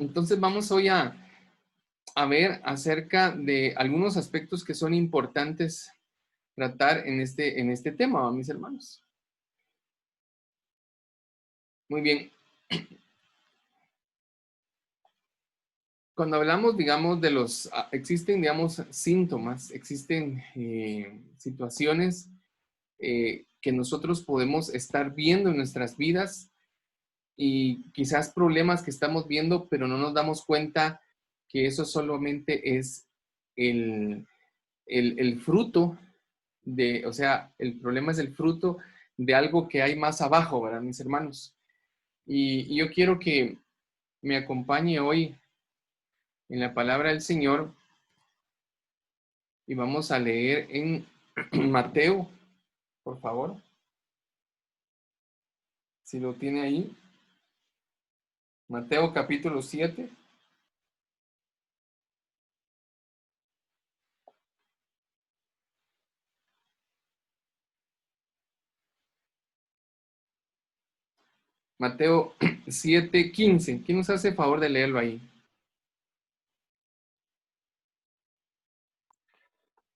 Entonces vamos hoy a ver acerca de algunos aspectos que son importantes tratar en este tema, ¿va, mis hermanos? Muy bien. Cuando hablamos, digamos, de existen, digamos, síntomas, existen situaciones que nosotros podemos estar viendo en nuestras vidas y quizás problemas que estamos viendo, pero no nos damos cuenta que eso solamente es el fruto o sea, el problema es el fruto de algo que hay más abajo, ¿verdad, mis hermanos? Y yo quiero que me acompañe hoy en la palabra del Señor y vamos a leer en Mateo, por favor, si lo tiene ahí. Mateo capítulo 7. Mateo 7:15. ¿Quién nos hace favor de leerlo ahí?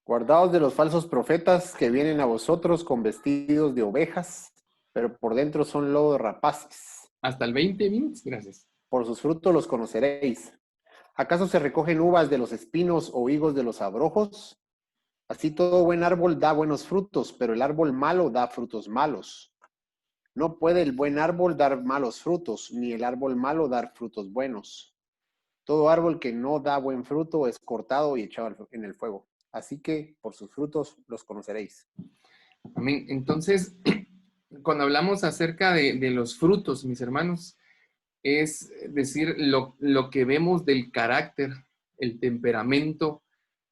Guardaos de los falsos profetas que vienen a vosotros con vestidos de ovejas, pero por dentro son lobo de rapaces. Hasta el 20 minutos, gracias. Por sus frutos los conoceréis. ¿Acaso se recogen uvas de los espinos o higos de los abrojos? Así todo buen árbol da buenos frutos, pero el árbol malo da frutos malos. No puede el buen árbol dar malos frutos, ni el árbol malo dar frutos buenos. Todo árbol que no da buen fruto es cortado y echado en el fuego. Así que por sus frutos los conoceréis. Amén. Entonces, cuando hablamos acerca de los frutos, mis hermanos, es decir, lo que vemos del carácter, el temperamento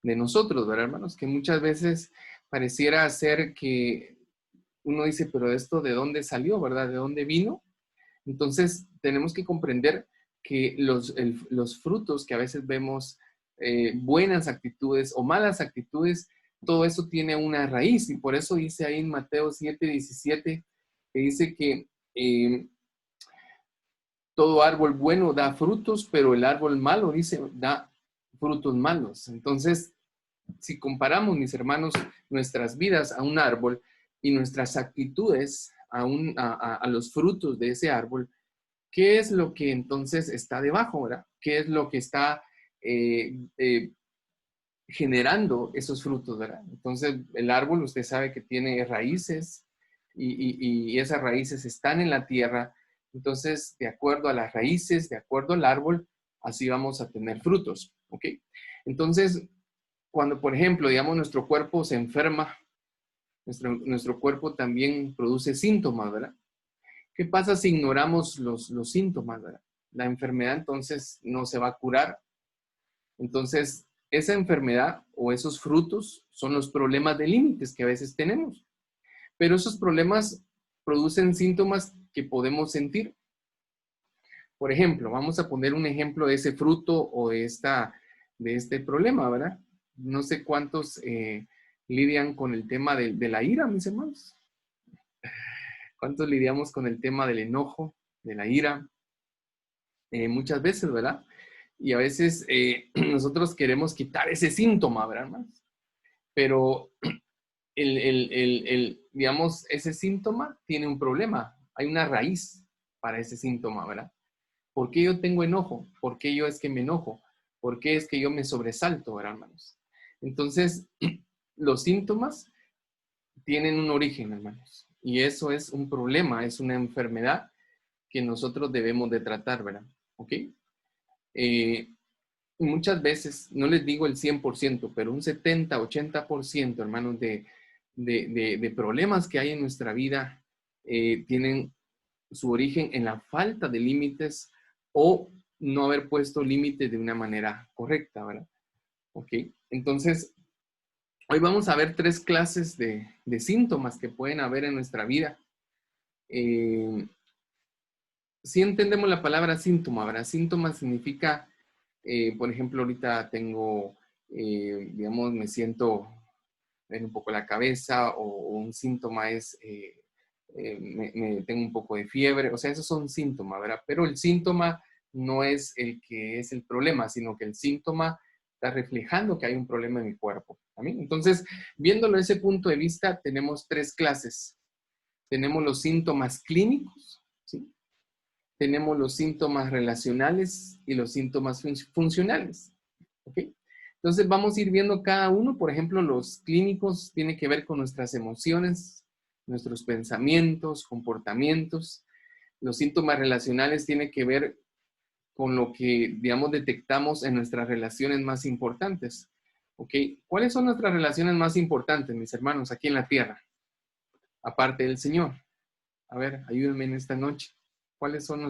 de nosotros, ¿verdad, hermanos? Que muchas veces pareciera ser que uno dice, pero esto de dónde salió, ¿verdad? ¿De dónde vino? Entonces, tenemos que comprender que los frutos que a veces vemos, buenas actitudes o malas actitudes, todo eso tiene una raíz. Y por eso dice ahí en Mateo 7:17, que dice que todo árbol bueno da frutos, pero el árbol malo, dice, da frutos malos. Entonces, si comparamos, mis hermanos, nuestras vidas a un árbol y nuestras actitudes a los frutos de ese árbol, ¿qué es lo que entonces está debajo, verdad? ¿Qué es lo que está generando esos frutos, verdad? Entonces, el árbol, usted sabe que tiene raíces y esas raíces están en la tierra. Entonces, de acuerdo a las raíces, de acuerdo al árbol, así vamos a tener frutos, ¿ok? Entonces, cuando, por ejemplo, digamos, nuestro cuerpo se enferma, nuestro cuerpo también produce síntomas, ¿verdad? ¿Qué pasa si ignoramos los síntomas, ¿verdad? La enfermedad entonces no se va a curar. Entonces, esa enfermedad o esos frutos son los problemas de límites que a veces tenemos. Pero esos problemas producen síntomas que podemos sentir. Por ejemplo, vamos a poner un ejemplo de ese fruto o de este problema, ¿verdad? No sé cuántos lidian con el tema de la ira, mis hermanos. ¿Cuántos lidiamos con el tema del enojo, de la ira? Muchas veces, ¿verdad? Y a veces nosotros queremos quitar ese síntoma, ¿verdad, hermanos? Pero digamos, ese síntoma tiene un problema. Hay una raíz para ese síntoma, ¿verdad? ¿Por qué yo tengo enojo? ¿Por qué yo es que me enojo? ¿Por qué es que yo me sobresalto, ¿verdad, hermanos? Entonces, los síntomas tienen un origen, hermanos. Y eso es un problema, es una enfermedad que nosotros debemos de tratar, ¿verdad? ¿Ok? Muchas veces, no les digo el 100%, pero un 70-80%, hermanos, de problemas que hay en nuestra vida tienen su origen en la falta de límites o no haber puesto límites de una manera correcta, ¿verdad? Ok, entonces, hoy vamos a ver 3 clases de síntomas que pueden haber en nuestra vida. Si entendemos la palabra síntoma, ¿verdad? Síntoma significa, por ejemplo, ahorita tengo, digamos, me siento en un poco la cabeza o un síntoma es, tengo un poco de fiebre, o sea, esos son síntomas, ¿verdad? Pero el síntoma no es el que es el problema, sino que el síntoma está reflejando que hay un problema en mi cuerpo. ¿Amén? Entonces, viéndolo desde ese punto de vista, tenemos tres clases. Tenemos los síntomas clínicos, ¿sí? Tenemos los síntomas relacionales y los síntomas funcionales. ¿Ok? Entonces vamos a ir viendo cada uno. Por ejemplo, los clínicos tienen que ver con nuestras emociones, nuestros pensamientos, comportamientos. Los síntomas relacionales tienen que ver con lo que, digamos, detectamos en nuestras relaciones más importantes. ¿Ok? ¿Cuáles son nuestras relaciones más importantes, mis hermanos, aquí en la tierra? Aparte del Señor. A ver, ayúdenme en esta noche. ¿Cuáles son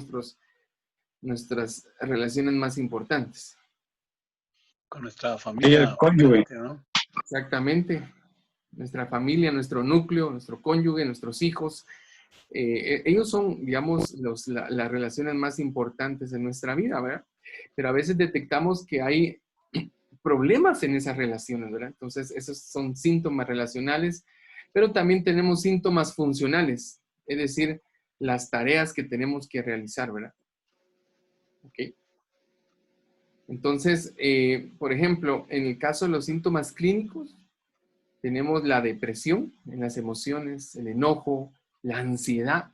nuestras relaciones más importantes? Con nuestra Y familia, el cónyuge. ¿no? Exactamente. Nuestra familia, nuestro núcleo, nuestro cónyuge, nuestros hijos. Ellos son, digamos, las relaciones más importantes en nuestra vida, ¿verdad? Pero a veces detectamos que hay problemas en esas relaciones, ¿verdad? Entonces, esos son síntomas relacionales, pero también tenemos síntomas funcionales, es decir, las tareas que tenemos que realizar, ¿verdad? Ok. Entonces, por ejemplo, en el caso de los síntomas clínicos, tenemos la depresión en las emociones, el enojo, la ansiedad,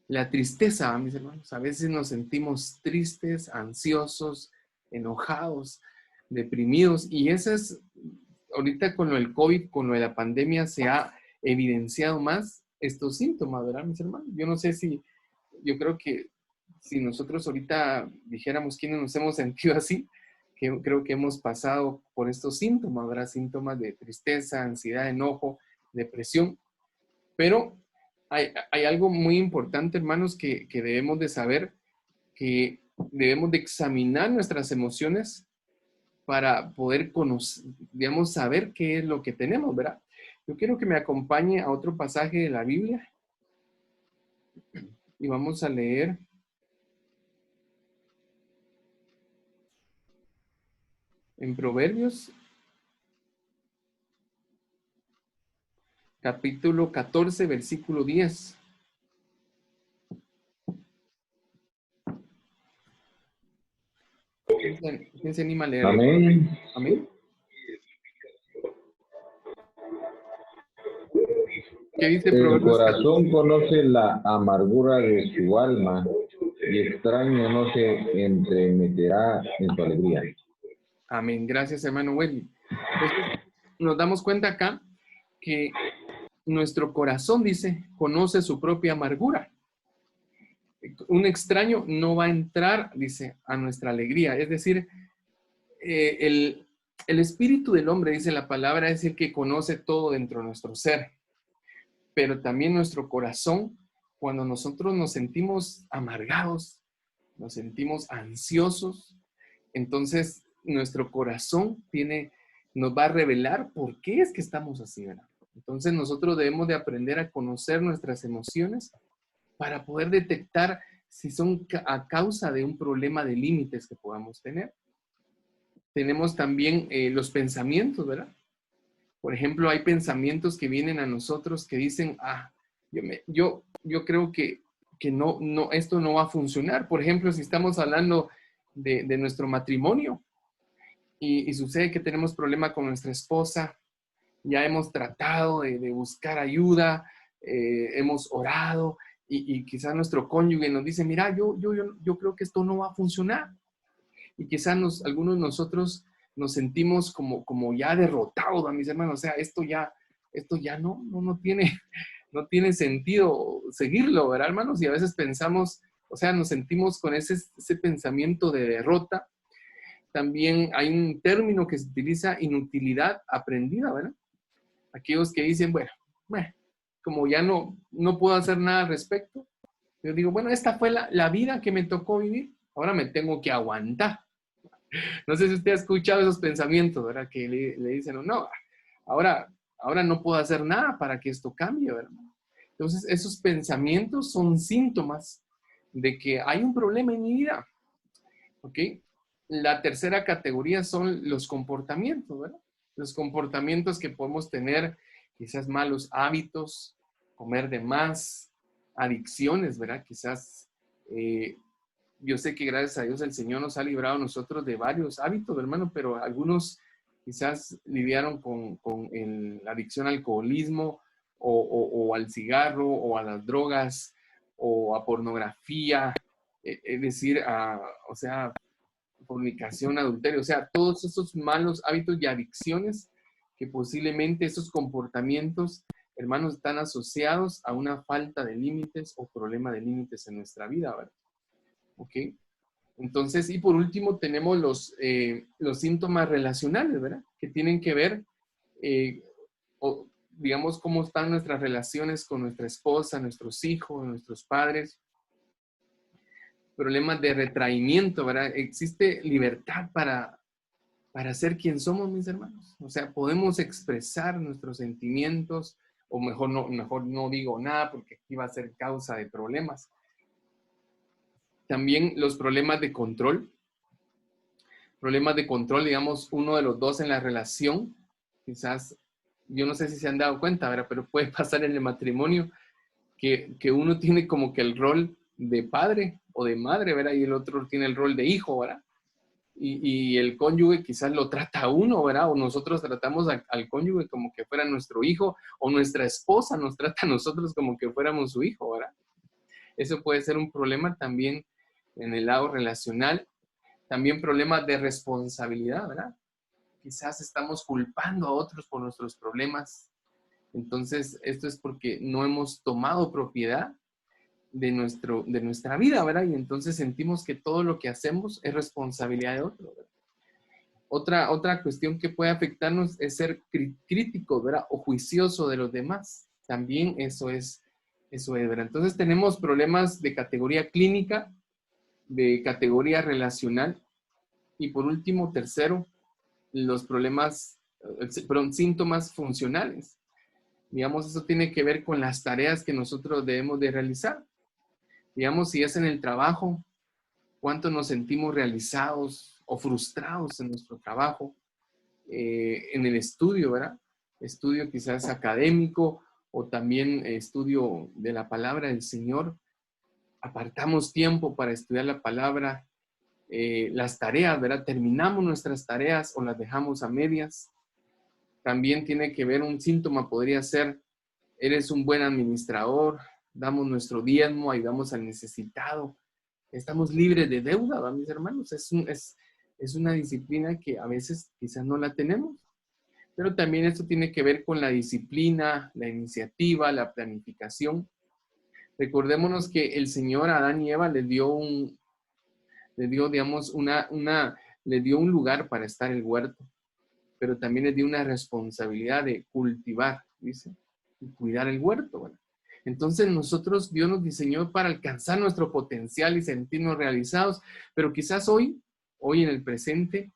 la tristeza, mis hermanos. A veces nos sentimos tristes, ansiosos, enojados, deprimidos. Y eso es, ahorita con lo del COVID, con lo de la pandemia, se ha evidenciado más estos síntomas, ¿verdad, mis hermanos? Yo no sé si, yo creo que si nosotros ahorita dijéramos quiénes nos hemos sentido así, que creo que hemos pasado por estos síntomas, ¿verdad? Síntomas de tristeza, ansiedad, enojo, depresión. Pero hay algo muy importante, hermanos, que debemos de saber, que debemos de examinar nuestras emociones para poder conocer, digamos, saber qué es lo que tenemos, ¿verdad? Yo quiero que me acompañe a otro pasaje de la Biblia y vamos a leer en Proverbios, capítulo 14, versículo 10. ¿Quién se anima a leer? Amén. Amén. ¿Qué dice El Proverbios 14? corazón conoce la amargura de su alma y extraño no se entremeterá en su alegría. Amén. Gracias, hermano Welly. Entonces, nos damos cuenta acá que nuestro corazón, dice, conoce su propia amargura. Un extraño no va a entrar, dice, a nuestra alegría. Es decir, el espíritu del hombre, dice la palabra, es el que conoce todo dentro de nuestro ser. Pero también nuestro corazón, cuando nosotros nos sentimos amargados, nos sentimos ansiosos, entonces nuestro corazón nos va a revelar por qué es que estamos así, ¿verdad? Entonces nosotros debemos de aprender a conocer nuestras emociones para poder detectar si son a causa de un problema de límites que podamos tener. Tenemos también los pensamientos, ¿verdad? Por ejemplo, hay pensamientos que vienen a nosotros que dicen, yo creo que no, esto no va a funcionar. Por ejemplo, si estamos hablando de nuestro matrimonio y sucede que tenemos problema con nuestra esposa, ya hemos tratado de buscar ayuda, hemos orado y quizás nuestro cónyuge nos dice, mira, yo creo que esto no va a funcionar. Y quizás algunos de nosotros nos sentimos como ya derrotados, a mis hermanos. O sea, esto ya no tiene sentido seguirlo, ¿verdad, hermanos? Y a veces pensamos, o sea, nos sentimos con ese pensamiento de derrota. También hay un término que se utiliza, inutilidad aprendida, ¿verdad? Aquellos que dicen, bueno, como ya no puedo hacer nada al respecto, yo digo, bueno, esta fue la vida que me tocó vivir, ahora me tengo que aguantar. No sé si usted ha escuchado esos pensamientos, ¿verdad? Que le dicen, no, ahora no puedo hacer nada para que esto cambie, ¿verdad? Entonces, esos pensamientos son síntomas de que hay un problema en mi vida, ¿ok? La tercera categoría son los comportamientos, ¿verdad? Los comportamientos que podemos tener, quizás malos hábitos, comer de más, adicciones, ¿verdad? Quizás yo sé que gracias a Dios el Señor nos ha librado a nosotros de varios hábitos, hermano, pero algunos quizás lidiaron con la adicción al alcoholismo o al cigarro o a las drogas o a pornografía, es decir, o sea, fornicación, adulterio, o sea, todos esos malos hábitos y adicciones que posiblemente esos comportamientos, hermanos, están asociados a una falta de límites o problema de límites en nuestra vida, ¿verdad? ¿Ok? Entonces, y por último tenemos los síntomas relacionales, ¿verdad? Que tienen que ver, digamos, cómo están nuestras relaciones con nuestra esposa, nuestros hijos, nuestros padres. Problemas de retraimiento, ¿verdad? Existe libertad para ser quien somos, mis hermanos. O sea, podemos expresar nuestros sentimientos, o mejor no digo nada porque aquí va a ser causa de problemas. También los problemas de control, digamos, uno de los dos en la relación, quizás, yo no sé si se han dado cuenta, ¿verdad? Pero puede pasar en el matrimonio que uno tiene como que el rol de padre o de madre, ¿verdad? Y el otro tiene el rol de hijo, ¿verdad? Y el cónyuge quizás lo trata a uno, ¿verdad? O nosotros tratamos al cónyuge como que fuera nuestro hijo, o nuestra esposa nos trata a nosotros como que fuéramos su hijo, ¿verdad? Eso puede ser un problema también en el lado relacional. También problemas de responsabilidad, ¿verdad? Quizás estamos culpando a otros por nuestros problemas. Entonces, esto es porque no hemos tomado propiedad de nuestra vida, ¿verdad? Y entonces sentimos que todo lo que hacemos es responsabilidad de otro, ¿verdad? Otra cuestión que puede afectarnos es ser crítico, ¿verdad? O juicioso de los demás. También eso es, ¿verdad? Entonces tenemos problemas de categoría clínica, de categoría relacional y por último, tercero, los problemas, síntomas funcionales. Digamos, eso tiene que ver con las tareas que nosotros debemos de realizar. Digamos, si es en el trabajo, cuánto nos sentimos realizados o frustrados en nuestro trabajo, en el estudio, ¿verdad? Estudio quizás académico o también estudio de la palabra del Señor. Apartamos tiempo para estudiar la palabra, las tareas, ¿verdad? Terminamos nuestras tareas o las dejamos a medias. También tiene que ver un síntoma, podría ser, eres un buen administrador, damos nuestro diezmo, ayudamos al necesitado. Estamos libres de deuda, ¿va, mis hermanos? Es una disciplina que a veces quizás no la tenemos, pero también esto tiene que ver con la disciplina, la iniciativa, la planificación. Recordémonos que el Señor a Adán y Eva digamos, le dio un lugar para estar en el huerto, pero también les dio una responsabilidad de cultivar, dice, y cuidar el huerto, ¿verdad? Entonces Dios nos diseñó para alcanzar nuestro potencial y sentirnos realizados, pero quizás hoy en el presente,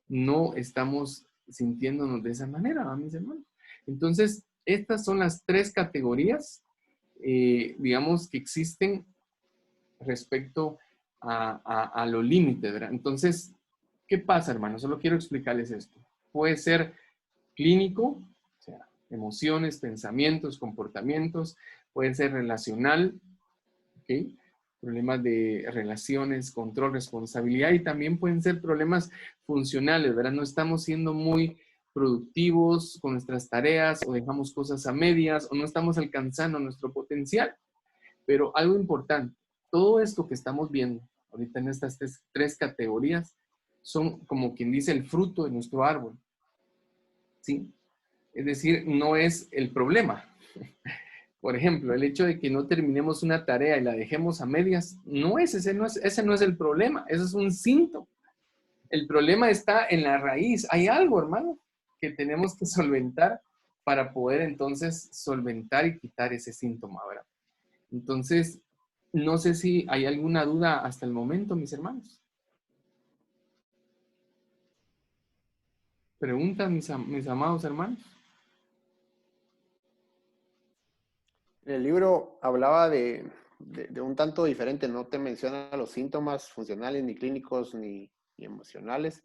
no estamos sintiéndonos de esa manera, ¿va, mis hermanos? Entonces, estas son las tres categorías, digamos, que existen respecto a los límites, ¿verdad? Entonces, ¿qué pasa, hermano? Solo quiero explicarles esto. Puede ser clínico, o sea, emociones, pensamientos, comportamientos. Puede ser relacional, ¿ok? Problemas de relaciones, control, responsabilidad. Y también pueden ser problemas funcionales, ¿verdad? No estamos siendo muy productivos con nuestras tareas o dejamos cosas a medias o no estamos alcanzando nuestro potencial. Pero algo importante, todo esto que estamos viendo ahorita en estas tres categorías son, como quien dice, el fruto de nuestro árbol, ¿sí? Es decir, no es el problema. Por ejemplo, el hecho de que no terminemos una tarea y la dejemos a medias, ese no es el problema, ese es un síntoma. El problema está en la raíz. Hay algo, hermano, que tenemos que solventar para poder entonces solventar y quitar ese síntoma, ¿verdad? Entonces, no sé si hay alguna duda hasta el momento, mis hermanos. Preguntas, mis amados hermanos. El libro hablaba de un tanto diferente, no te menciona los síntomas funcionales, ni clínicos, ni emocionales,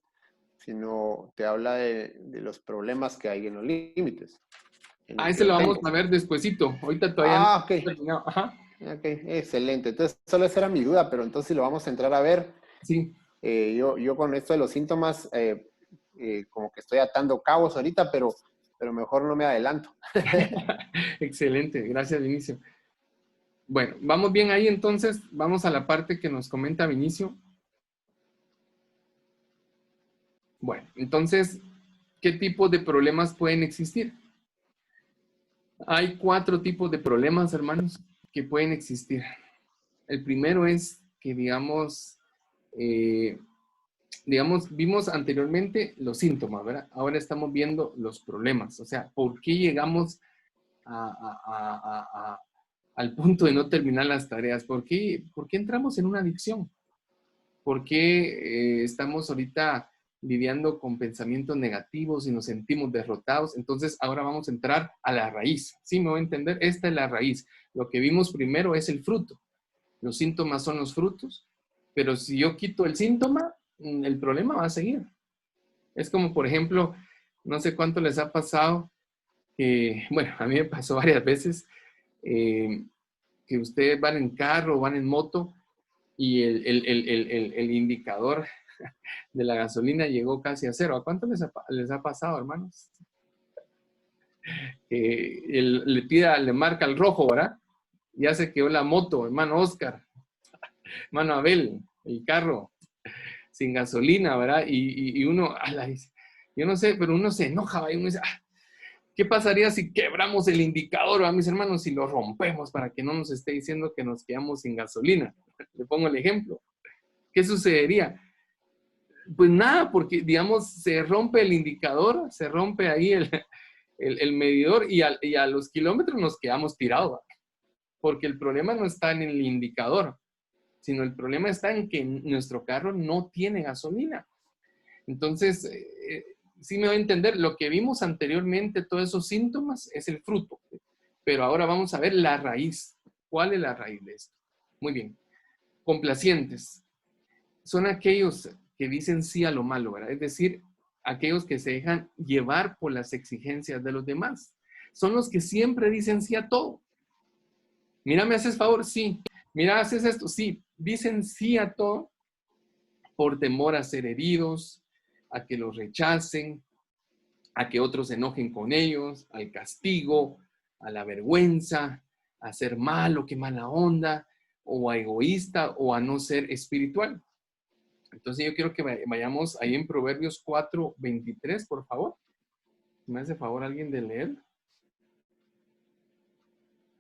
sino te habla de los problemas que hay en los límites. Ese lo vamos a ver despuesito. Ahorita todavía no ok. he terminado. Ajá. Ok, excelente. Entonces, solo esa era mi duda, pero entonces lo vamos a entrar a ver. Sí, Yo con esto de los síntomas, como que estoy atando cabos ahorita, pero mejor no me adelanto. excelente. Gracias, Vinicio. Bueno, vamos bien ahí entonces. Vamos a la parte que nos comenta Vinicio. Bueno, entonces, ¿qué tipo de problemas pueden existir? Hay 4 tipos de problemas, hermanos, que pueden existir. El primero es que, vimos anteriormente los síntomas, ¿verdad? Ahora estamos viendo los problemas. O sea, ¿por qué llegamos al punto de no terminar las tareas? ¿Por qué entramos en una adicción? ¿Por qué estamos ahorita lidiando con pensamientos negativos y nos sentimos derrotados? Entonces, ahora vamos a entrar a la raíz. ¿Sí me voy a entender? Esta es la raíz. Lo que vimos primero es el fruto. Los síntomas son los frutos, pero si yo quito el síntoma, el problema va a seguir. Es como, por ejemplo, no sé cuánto les ha pasado, bueno, a mí me pasó varias veces, eh, que ustedes van en carro o van en moto y el indicador de la gasolina llegó casi a cero. ¿A cuánto les ha pasado, hermanos? Le marca el rojo, ¿verdad? Ya se quedó la moto, hermano Oscar, hermano Abel, el carro sin gasolina, ¿verdad? Y uno, yo no sé, pero uno se enoja, ¿verdad? Y uno dice, ¿qué pasaría si quebramos el indicador, a mis hermanos, si lo rompemos para que no nos esté diciendo que nos quedamos sin gasolina? Le pongo el ejemplo. ¿Qué sucedería? Pues nada, porque, digamos, se rompe el indicador, se rompe ahí el medidor y a los kilómetros nos quedamos tirados, ¿verdad? Porque el problema no está en el indicador, sino el problema está en que nuestro carro no tiene gasolina. Entonces, sí me voy a entender, lo que vimos anteriormente, todos esos síntomas, es el fruto. Pero ahora vamos a ver la raíz. ¿Cuál es la raíz de esto? Muy bien. Complacientes. Son aquellos que dicen sí a lo malo, ¿verdad? Es decir, aquellos que se dejan llevar por las exigencias de los demás. Son los que siempre dicen sí a todo. Mira, ¿me haces favor? Sí. Mira, ¿haces esto? Sí. Dicen sí a todo por temor a ser heridos, a que los rechacen, a que otros se enojen con ellos, al castigo, a la vergüenza, a ser malo, qué mala onda, o a egoísta, o a no ser espiritual. Entonces yo quiero que vayamos ahí en Proverbios 4:23, por favor. ¿Me hace favor alguien de leer?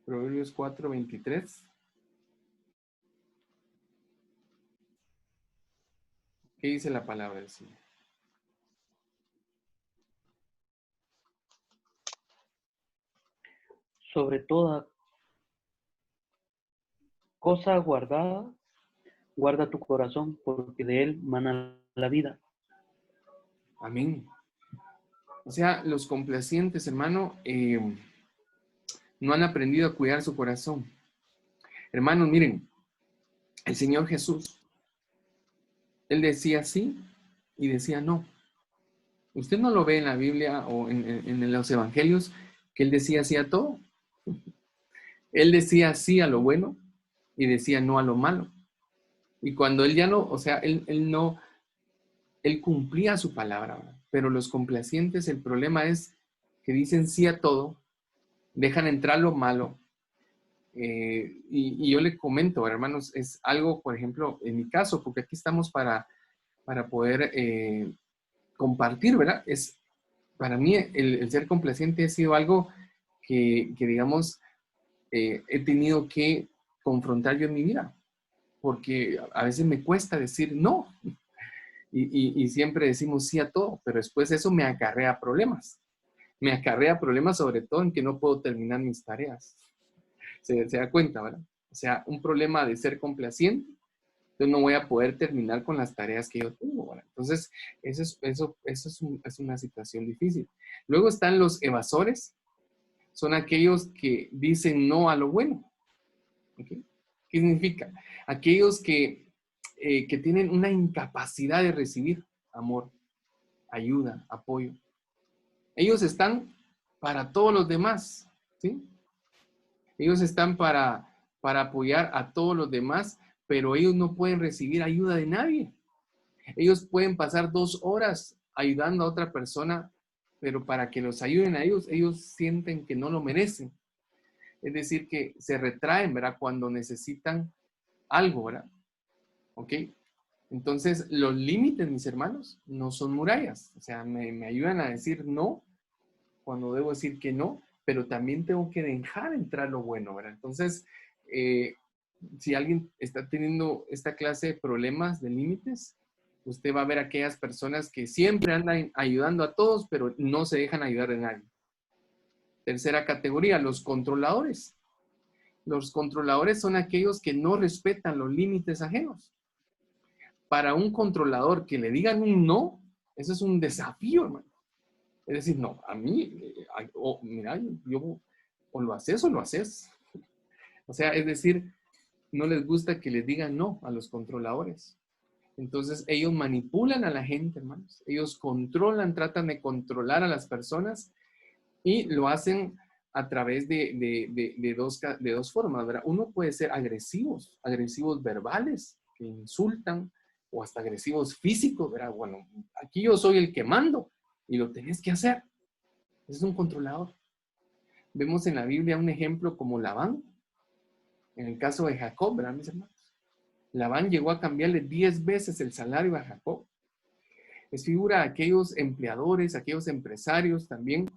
Proverbios 4:23. ¿Qué dice la palabra del Señor? Sobre toda cosa guardada, guarda tu corazón, porque de él mana la vida. Amén. O sea, los complacientes, hermano, no han aprendido a cuidar su corazón. Hermanos, miren, el Señor Jesús, Él decía sí y decía no. Usted no lo ve en la Biblia o en los evangelios que Él decía sí a todo. Él decía sí a lo bueno y decía no a lo malo. Y cuando Él ya no, o sea, Él no, Él cumplía su palabra. Pero los complacientes, el problema es que dicen sí a todo, dejan entrar lo malo. Y yo le comento, hermanos, es algo, por ejemplo, en mi caso, porque aquí estamos para poder compartir, ¿verdad? Para mí el ser complaciente ha sido algo que digamos, he tenido que confrontar yo en mi vida, porque a veces me cuesta decir no, y siempre decimos sí a todo, pero después eso me acarrea problemas. Me acarrea problemas sobre todo en que no puedo terminar mis tareas. Se da cuenta, ¿verdad? O sea, un problema de ser complaciente, entonces no voy a poder terminar con las tareas que yo tengo, ¿verdad? Entonces, eso es una situación difícil. Luego están los evasores, son aquellos que dicen no a lo bueno. ¿Okay? ¿Qué significa? Aquellos que tienen una incapacidad de recibir amor, ayuda, apoyo. Ellos están para todos los demás, ¿sí? Ellos están para para apoyar a todos los demás, pero ellos no pueden recibir ayuda de nadie. Ellos pueden pasar 2 horas ayudando a otra persona, pero para que los ayuden a ellos, ellos sienten que no lo merecen. Es decir, que se retraen, ¿verdad? Cuando necesitan algo, ¿verdad? ¿Ok? Entonces, los límites, mis hermanos, no son murallas. O sea, me ayudan a decir no cuando debo decir que no, pero también tengo que dejar entrar lo bueno, ¿verdad? Entonces, si alguien está teniendo esta clase de problemas de límites, usted va a ver a aquellas personas que siempre andan ayudando a todos, pero no se dejan ayudar de nadie. Tercera categoría, los controladores. Los controladores son aquellos que no respetan los límites ajenos. Para un controlador que le digan un no, eso es un desafío, hermano. Es decir, no, a mí, mira, yo o lo haces o lo haces. O sea, es decir, no les gusta que les digan no a los controladores. Entonces, ellos manipulan a la gente, hermanos. Ellos controlan, tratan de controlar a las personas y lo hacen a través de dos formas, ¿verdad? Uno puede ser agresivos verbales, que insultan, o hasta agresivos físicos, ¿verdad? Bueno, aquí yo soy el que mando y lo tenés que hacer. Ese es un controlador. Vemos en la Biblia un ejemplo como Labán, en el caso de Jacob, ¿verdad, mis hermanos? Labán llegó a cambiarle 10 veces el salario a Jacob. Es figura de aquellos empleadores, aquellos empresarios también,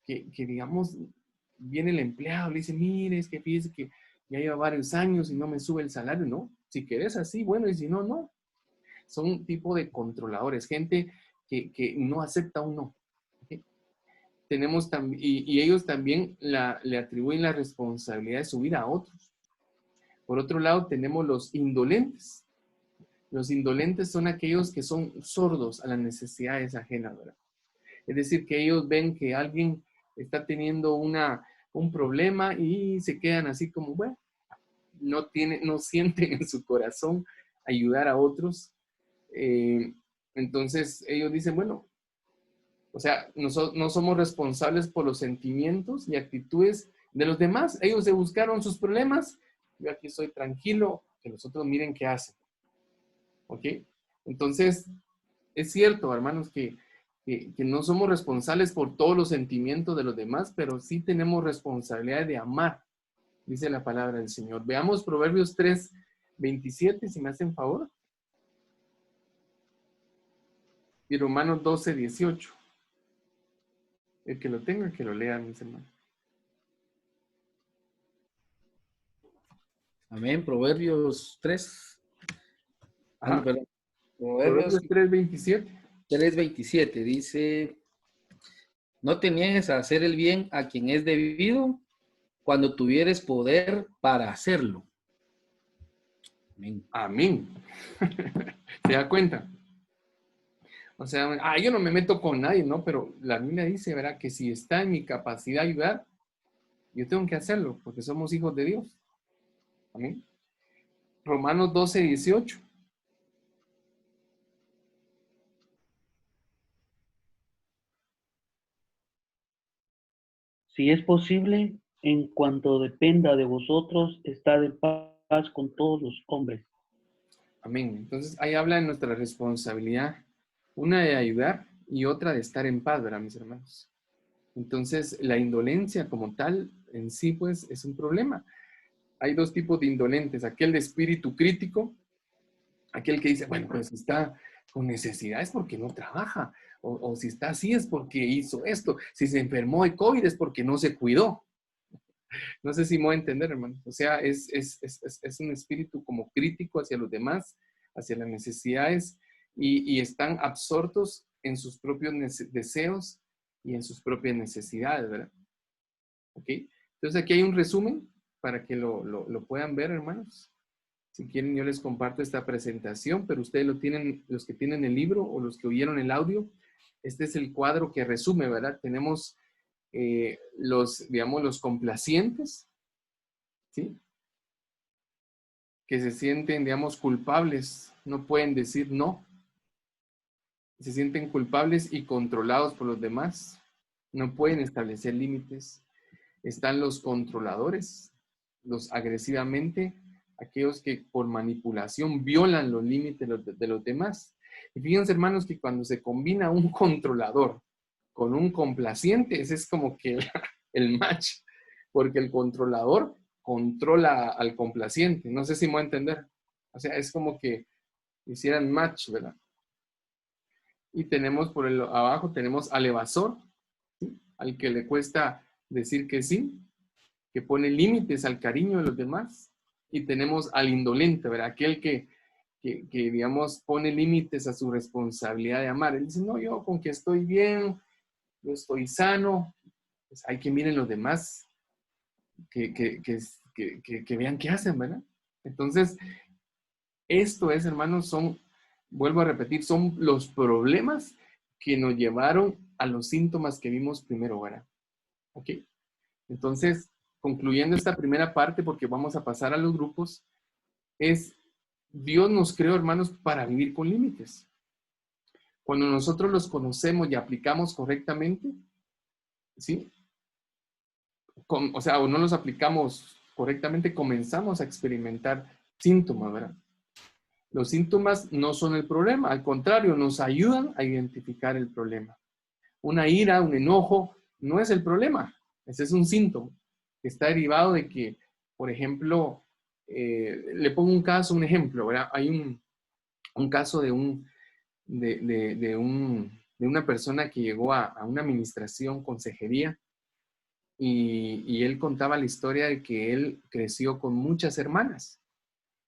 que digamos, viene el empleado, le dice, mire, es que fíjese que ya lleva varios años y no me sube el salario. No, si querés así, bueno, y si no, no. Son un tipo de controladores, gente que no acepta un no. ¿Okay? Tenemos y ellos también le atribuyen la responsabilidad de subir a otros. Por otro lado, tenemos los indolentes. Los indolentes son aquellos que son sordos a las necesidades ajenas, ¿verdad? Es decir, que ellos ven que alguien está teniendo un problema y se quedan así como, bueno, no sienten en su corazón ayudar a otros. Entonces ellos dicen, bueno, o sea, no somos responsables por los sentimientos y actitudes de los demás. Ellos se buscaron sus problemas, yo aquí estoy tranquilo, que los otros miren qué hacen. ¿Ok? Entonces, es cierto, hermanos, que no somos responsables por todos los sentimientos de los demás, pero sí tenemos responsabilidad de amar, dice la palabra del Señor. Veamos Proverbios 3:27, si me hacen favor. Y Romanos 12:18. El que lo tenga, que lo lea, mis hermanos. Amén. Proverbios 3. Ajá. Perdón. Proverbios 3:27. 3:27 dice, no te niegues a hacer el bien a quien es debido cuando tuvieres poder para hacerlo. Amén. Amén. ¿Se da cuenta? O sea, yo no me meto con nadie, ¿no? Pero la Biblia dice, ¿verdad? Que si está en mi capacidad de ayudar, yo tengo que hacerlo, porque somos hijos de Dios. Amén. Romanos 12:18. Si es posible, en cuanto dependa de vosotros, estad en paz con todos los hombres. Amén. Entonces, ahí habla de nuestra responsabilidad. Una de ayudar y otra de estar en paz, ¿verdad, mis hermanos? Entonces, la indolencia como tal, en sí, pues, es un problema. Hay dos tipos de indolentes. Aquel de espíritu crítico, aquel que dice, bueno, pues si está con necesidades porque no trabaja. O si está así es porque hizo esto. Si se enfermó de COVID es porque no se cuidó. No sé si me voy a entender, hermano. O sea, es un espíritu como crítico hacia los demás, hacia las necesidades, y están absortos en sus propios deseos y en sus propias necesidades, ¿verdad? ¿Ok? Entonces aquí hay un resumen para que lo puedan ver, hermanos. Si quieren, yo les comparto esta presentación, pero ustedes lo tienen, los que tienen el libro o los que oyeron el audio. Este es el cuadro que resume, ¿verdad? Tenemos digamos, los complacientes, ¿sí? Que se sienten, digamos, culpables, no pueden decir no. Se sienten culpables y controlados por los demás. No pueden establecer límites. Están los controladores, los agresivamente, aquellos que por manipulación violan los límites de los demás. Y fíjense, hermanos, que cuando se combina un controlador con un complaciente, ese es como que el match, porque el controlador controla al complaciente. No sé si me voy a entender. O sea, es como que hicieran match, ¿verdad? Y tenemos por el abajo, tenemos al evasor, ¿sí? Al que le cuesta decir que sí, que pone límites al cariño de los demás. Y tenemos al indolente, ¿verdad? Aquel que digamos, pone límites a su responsabilidad de amar. Él dice, no, yo con que estoy bien, yo estoy sano, pues hay que miren los demás, que vean qué hacen, ¿verdad? Entonces, esto es, hermanos, vuelvo a repetir, son los problemas que nos llevaron a los síntomas que vimos primero, ¿verdad? ¿Ok? Entonces, concluyendo esta primera parte, porque vamos a pasar a los grupos, Dios nos creó, hermanos, para vivir con límites. Cuando nosotros los conocemos y aplicamos correctamente, ¿sí? O sea, o no los aplicamos correctamente, comenzamos a experimentar síntomas, ¿verdad? Los síntomas no son el problema, al contrario, nos ayudan a identificar el problema. Una ira, un enojo, no es el problema, ese es un síntoma que está derivado de que, por ejemplo, le pongo un ejemplo, ¿verdad? Hay un caso de una persona que llegó a una administración, consejería, y él contaba la historia de que él creció con muchas hermanas,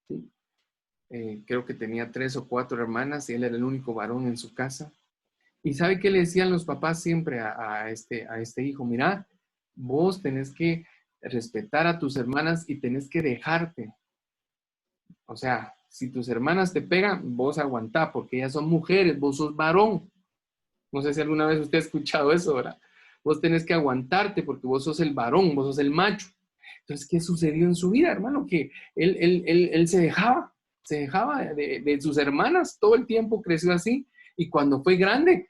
¿sí? Creo que tenía 3 o 4 hermanas y él era el único varón en su casa. ¿Y sabe qué le decían los papás siempre a este hijo? Mira, vos tenés que respetar a tus hermanas y tenés que dejarte. O sea, si tus hermanas te pegan, vos aguantá, porque ellas son mujeres, vos sos varón. No sé si alguna vez usted ha escuchado eso, ¿verdad? Vos tenés que aguantarte porque vos sos el varón, vos sos el macho. Entonces, ¿qué sucedió en su vida, hermano? Que él se dejaba de sus hermanas, todo el tiempo creció así, y cuando fue grande,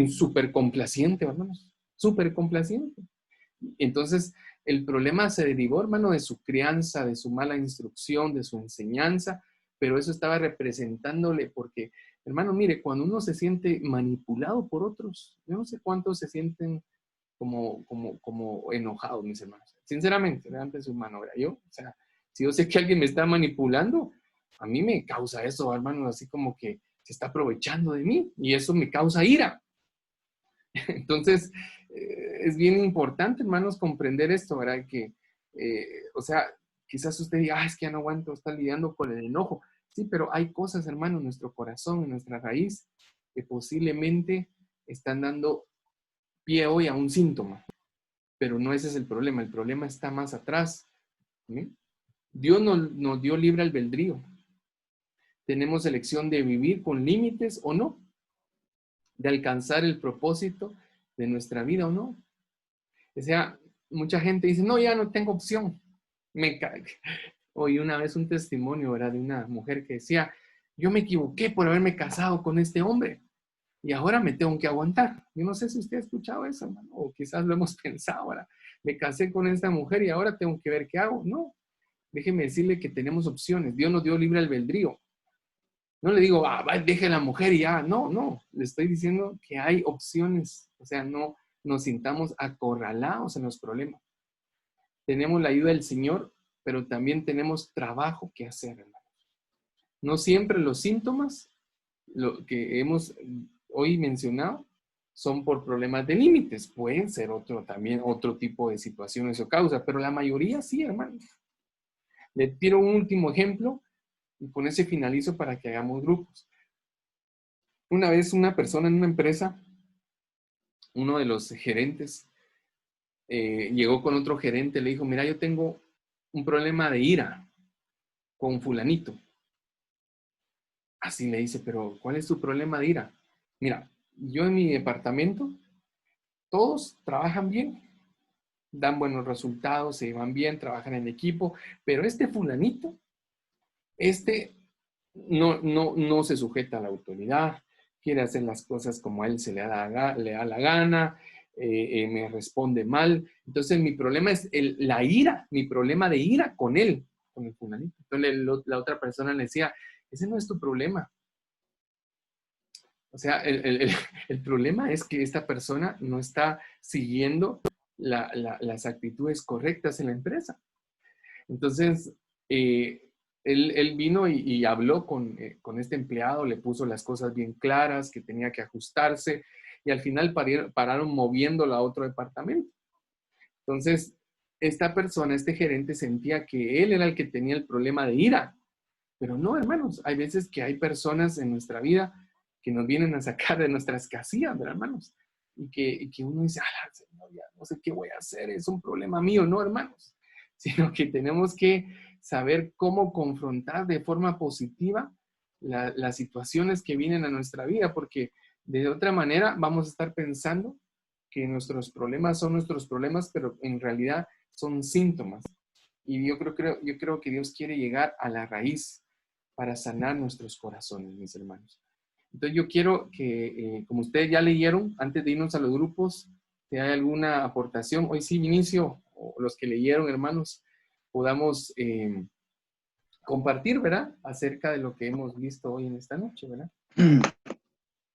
súper complaciente, hermanos, súper complaciente. Entonces, el problema se derivó, hermano, de su crianza, de su mala instrucción, de su enseñanza, pero eso estaba representándole porque, hermano, mire, cuando uno se siente manipulado por otros, yo no sé cuántos se sienten como enojados, mis hermanos. Sinceramente, levanten su mano, ¿verdad? Yo, o sea, si yo sé que alguien me está manipulando, a mí me causa eso, hermano, así como que se está aprovechando de mí y eso me causa ira. Entonces, es bien importante, hermanos, comprender esto, ¿verdad? Que, o sea, quizás usted diga, es que ya no aguanto, está lidiando con el enojo. Sí, pero hay cosas, hermano, en nuestro corazón, en nuestra raíz, que posiblemente están dando pie hoy a un síntoma. Pero no ese es el problema está más atrás. ¿Sí? Dios nos dio libre albedrío. Tenemos elección de vivir con límites o no, de alcanzar el propósito de nuestra vida o no. O sea, mucha gente dice, no, ya no tengo opción. Oí una vez un testimonio, ¿verdad? De una mujer que decía, yo me equivoqué por haberme casado con este hombre y ahora me tengo que aguantar. Yo no sé si usted ha escuchado eso, hermano, o quizás lo hemos pensado, ¿verdad? Me casé con esta mujer y ahora tengo que ver qué hago. No, déjeme decirle que tenemos opciones. Dios nos dio libre albedrío. No le digo, deje a la mujer y ya. No, le estoy diciendo que hay opciones. O sea, no nos sintamos acorralados en los problemas. Tenemos la ayuda del Señor, pero también tenemos trabajo que hacer, hermano. No siempre los síntomas, lo que hemos hoy mencionado, son por problemas de límites. Pueden ser también otro tipo de situaciones o causas, pero la mayoría sí, hermano. Le tiro un último ejemplo y con ese finalizo para que hagamos grupos. Una vez una persona en una empresa, uno de los gerentes, llegó con otro gerente, le dijo, mira, yo tengo un problema de ira con fulanito. Así le dice, pero ¿cuál es tu problema de ira? Mira, yo en mi departamento, todos trabajan bien, dan buenos resultados, se llevan bien, trabajan en equipo, pero este fulanito, no se sujeta a la autoridad, quiere hacer las cosas como a él le da la gana, me responde mal. Entonces mi problema es la ira, mi problema de ira con él, con el fulanito. Entonces la otra persona le decía, ese no es tu problema. O sea, el problema es que esta persona no está siguiendo las actitudes correctas en la empresa. Entonces, él vino y habló con este empleado, le puso las cosas bien claras, que tenía que ajustarse, y al final pararon moviéndolo a otro departamento. Entonces, esta persona, este gerente, sentía que él era el que tenía el problema de ira. Pero no, hermanos, hay veces que hay personas en nuestra vida que nos vienen a sacar de nuestras casillas, ¿verdad, hermanos? Y que uno dice, ah, Señor, ya no sé qué voy a hacer, es un problema mío. No, hermanos, sino que tenemos que saber cómo confrontar de forma positiva las situaciones que vienen a nuestra vida, porque de otra manera vamos a estar pensando que nuestros problemas son nuestros problemas, pero en realidad son síntomas. Y yo creo que Dios quiere llegar a la raíz para sanar nuestros corazones, mis hermanos. Entonces yo quiero que, como ustedes ya leyeron, antes de irnos a los grupos, si hay alguna aportación, hoy sí, Vinicio, o los que leyeron, hermanos, podamos compartir, ¿verdad? Acerca de lo que hemos visto hoy en esta noche, ¿verdad?